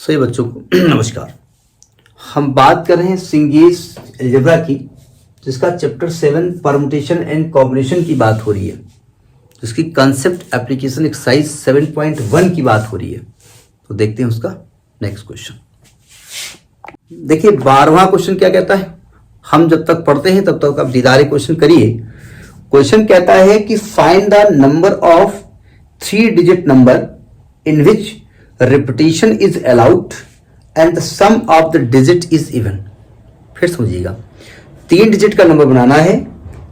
सही बच्चों को नमस्कार। हम बात कर रहे हैं सिंगेज अलजेब्रा की, जिसका चैप्टर 7 परमुटेशन एंड कॉम्बिनेशन की बात हो रही है, जिसकी कंसेप्ट एप्लीकेशन एक्सरसाइज 7.1 की बात हो रही है। तो देखते हैं उसका नेक्स्ट क्वेश्चन। देखिए 12वां क्वेश्चन क्या कहता है, हम जब तक पढ़ते हैं तब तक आप दीदारे क्वेश्चन करिए। क्वेश्चन कहता है कि find the number of 3 digit number in which repetition is allowed and the sum of the digit is even. फिर समझिएगा, 3 डिजिट का नंबर बनाना है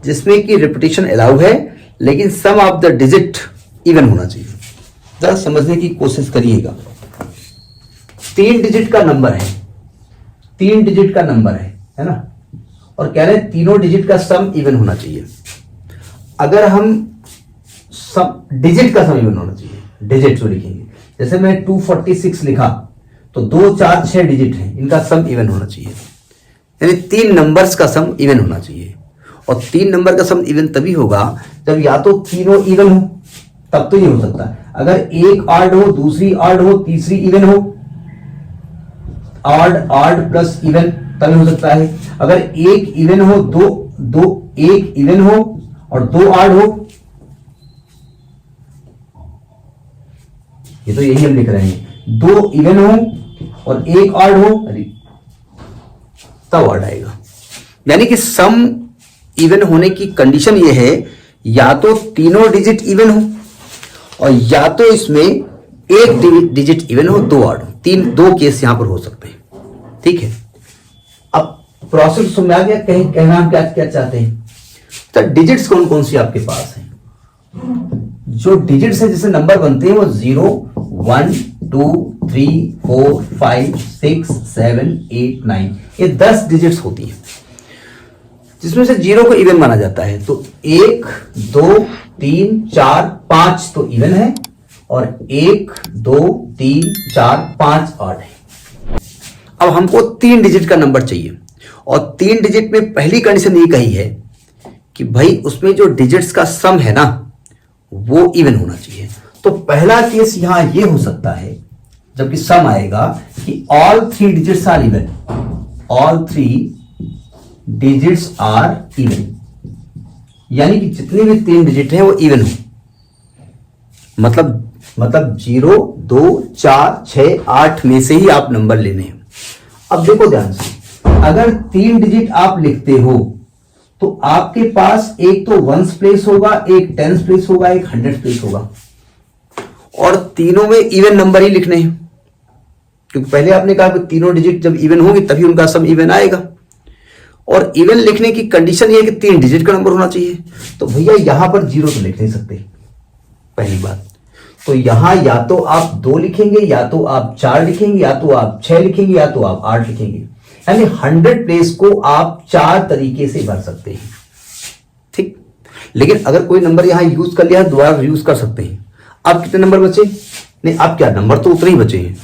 जिसमें कि रिपीटिशन अलाउ है लेकिन सम ऑफ द डिजिट इवन होना चाहिए। जरा समझने की कोशिश करिएगा। 3 डिजिट का नंबर है, 3 डिजिट का नंबर है ना, और कह रहे हैं तीनों डिजिट का सम इवन होना चाहिए। अगर हम सम डिजिट का सम इवन होना चाहिए, डिजिट जो लिखेंगे, जैसे मैं 246 लिखा तो 2 4 6 डिजिट हैं, इनका सम इवन होना चाहिए। यानी 3 नंबर्स का सम इवन होना चाहिए। और 3 नंबर का सम इवन तभी होगा जब या तो तीनों इवन हो, तब तो ये हो सकता है। अगर एक ऑड हो, दूसरी ऑड हो, तीसरी इवन हो, ऑड प्लस इवन तभी हो सकता है। अगर एक इवन हो, एक इवन हो और 2 ऑड हो, ये तो यही हम लिख रहे हैं, 2 इवन हो और 1 ऑड हो, तब ऑड आएगा। यानी कि सम इवन होने की कंडीशन ये है, या तो तीनों डिजिट इवन हो और या तो इसमें एक डिजिट इवन हो, 2 ऑड हो। 2 केस यहां पर हो सकते हैं। ठीक है, अब प्रोसेस समझ आ गया। कहना हम क्या क्या चाहते हैं। तो डिजिट्स कौन कौन सी आपके पास हैं? जो डिजिट्स है जिससे नंबर बनते हैं वो 0 1 2 3 4 5 6 7 8 9, ये 10 डिजिट्स होती है, जिसमें से 0 को इवन माना जाता है। तो 1 2 3 4 5 तो इवन है और 1 2 3 4 5 ऑड है। अब हमको 3 डिजिट का नंबर चाहिए और 3 डिजिट में पहली कंडीशन ये कही है कि भाई उसमें जो डिजिट्स का सम है ना वो इवन होना चाहिए। तो पहला केस यहां ये हो सकता है जबकि सम आएगा कि all 3 digits are even, all 3 digits are even, यानी कि जितने भी 3 डिजिट हैं वो इवन हो। मतलब 0 2 4 6 8 में से ही आप नंबर लेने हैं। अब देखो ध्यान से, अगर 3 डिजिट आप लिखते हो तो आपके पास एक तो 1s प्लेस होगा, एक 10s प्लेस होगा, एक 100s प्लेस होगा, और तीनों में इवन नंबर ही लिखने हैं, क्योंकि पहले आपने कहा कि तीनों डिजिट जब इवन होंगे तभी उनका सम इवन आएगा। और इवन लिखने की कंडीशन ये है कि 3 डिजिट का नंबर होना चाहिए। तो भैया यहां पर 0 तो लिख नहीं सकते, पहली बात। तो यहां या तो आप 2 लिखेंगे, या तो आप 4 लिखेंगे, या तो आप 6 लिखेंगे, या तो आप 8 लिखेंगे। यानी 100 प्लेस को आप 4 तरीके से भर सकते हैं। ठीक, लेकिन अगर कोई नंबर यहां यूज कर लिया दोबारा यूज कर सकते हैं। अब कितने नंबर बचे? नहीं, अब क्या नंबर तो उतने ही बचे हैं।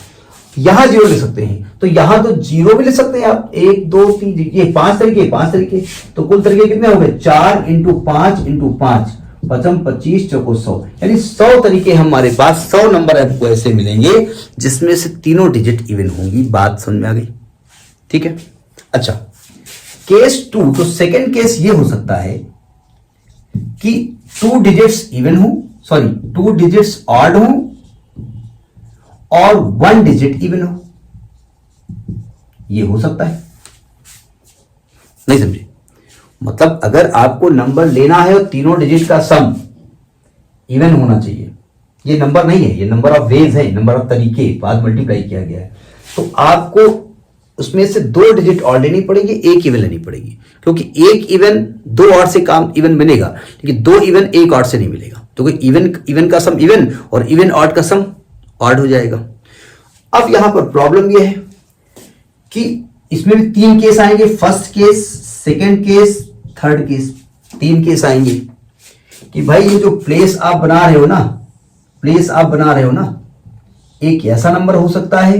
यहां 0 ले सकते हैं, तो यहां तो 0 भी ले सकते हैं आप। 1 2 3, ये 5 तरीके। तो कुल तरीके कितने हो गए? 4 × 5 × 5 पचम 25 चौको 100, यानी 100 तरीके हमारे पास, 100 नंबर आपको ऐसे मिलेंगे जिसमें से तीनों डिजिट इवन होंगी। बात समझ में आ गई? ठीक है। अच्छा, केस 2, तो सेकंड केस ये हो सकता है कि 2 डिजिट्स इवन हो, 2 डिजिट्स ऑड हो और 1 डिजिट इवन हो। ये हो सकता है, नहीं समझे? मतलब अगर आपको नंबर लेना है और तीनों डिजिट का सम इवन होना चाहिए, ये नंबर नहीं है, ये नंबर ऑफ वेज है, नंबर ऑफ तरीके, बाद मल्टीप्लाई किया गया है, तो आपको उसमें से 2 डिजिट ऑड लेनी पड़ेगी, 1 इवन लेनी पड़ेगी, क्योंकि 1 इवन 2 ऑड से काम इवन मिलेगा, लेकिन 2 इवन 1 ऑड से नहीं मिलेगा। तो इवन का सम इवन और इवन ऑड का सम ऑड हो जाएगा। अब यहां पर प्रॉब्लम यह है कि इसमें भी 3 केस आएंगे, first case, second case, third case. 3 case आएंगे कि भाई ये जो प्लेस आप बना रहे हो ना, एक ऐसा नंबर हो सकता है,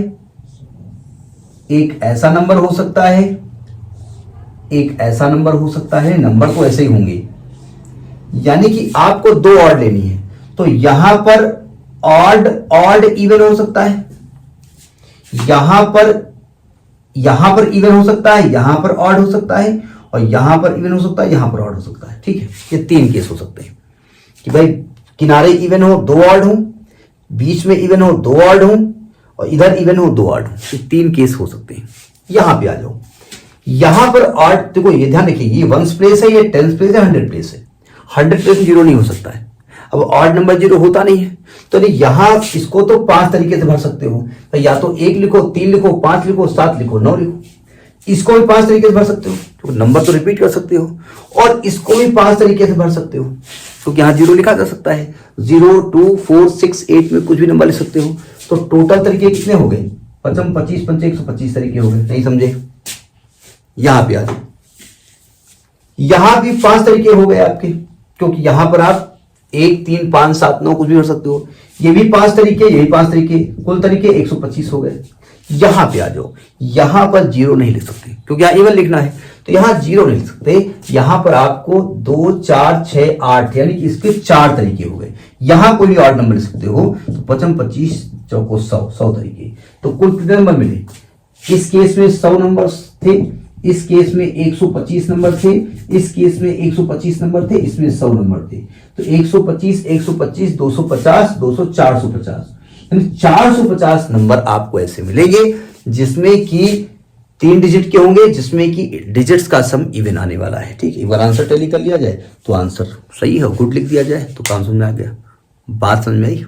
एक ऐसा नंबर हो सकता है, एक ऐसा नंबर हो सकता है। नंबर तो ऐसे ही होंगे, यानी कि आपको 2 ऑड लेनी है। तो यहां पर ऑड इवन हो सकता है, यहां पर इवन हो सकता है, यहां पर ऑड हो सकता है, और यहां पर इवन हो सकता है, यहां पर ऑड हो सकता है। ठीक है, ये 3 केस हो सकते हैं कि भाई किनारे इवन हो 2 ऑड हो, बीच में इवन हो 2 ऑड हो, और इधर इवन हो 2 ऑड हो। तो 3 केस हो सकते हैं। यहां पे आ जाओ, यहां पर ऑड, देखो ये ध्यान रखिए, ये 1s प्लेस है, ये 10s प्लेस है, 100 प्लेस है। 100 प्लेस में 0 नहीं हो सकता है। अब ऑड नंबर 0 होता नहीं है, तो यहां इसको तो 5 तरीके से भर सकते हो, तो या तो 1 लिखो, 3 लिखो, 5 लिखो, 7 लिखो, 9 लिखो। इसको भी 5 तरीके से भर सकते हो, तो नंबर तो रिपीट कर सकते हो, और इसको भी 5 तरीके से भर सकते हो, क्योंकि यहां 0 लिखा जा सकता है। 0, 2, 4, 6, 8 में कुछ भी नंबर लिख सकते हो। तो टोटल तरीके कितने हो गए? 55, 25, 125 तरीके हो गए। नहीं समझे? यहां पे आ जाओ, यहां भी 5 तरीके हो गए आपके, क्योंकि यहां पर आप 1, 3, 5, 7, 9 कुछ भी भर सकते हो। ये भी 5 तरीके, ये भी 5 तरीके, कुल तरीके 125 हो गए। यहां पे आ जाओ, यहां पर 0 नहीं लिख सकते, क्योंकि यहां इवन लिखना है, तो यहां 0 नहीं लिख सकते। यहां पर आपको 2, 4, 6, 8 यानी कि इसके 4 तरीके हो गए। यहां कोई भी ऑड नंबर लिख सकते हो, तो 55, 25, चौको 100 तरीके। तो कुल कितने नंबर मिले? इस केस में 100 नंबर थे, इस केस में 125 नंबर थे, इस केस में 125 नंबर थे, इसमें 100 नंबर थे। तो 125, 125, 250, 200, 450, यानी 450 नंबर आपको ऐसे मिलेंगे, जिसमें कि 3 डिजिट के होंगे, जिसमें कि डिजिट्स का सम इवन आने वाला है। ठीक है, एक बार आंसर टैली कर लिया जाए तो आंसर सही है, गुड लिख दिया जाए तो काम समझ में आ गया। बात समझ में आई?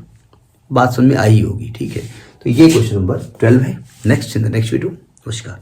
बात समझ में आई होगी। ठीक है, तो ये क्वेश्चन नंबर 12 है। Next in the next video. नमस्कार।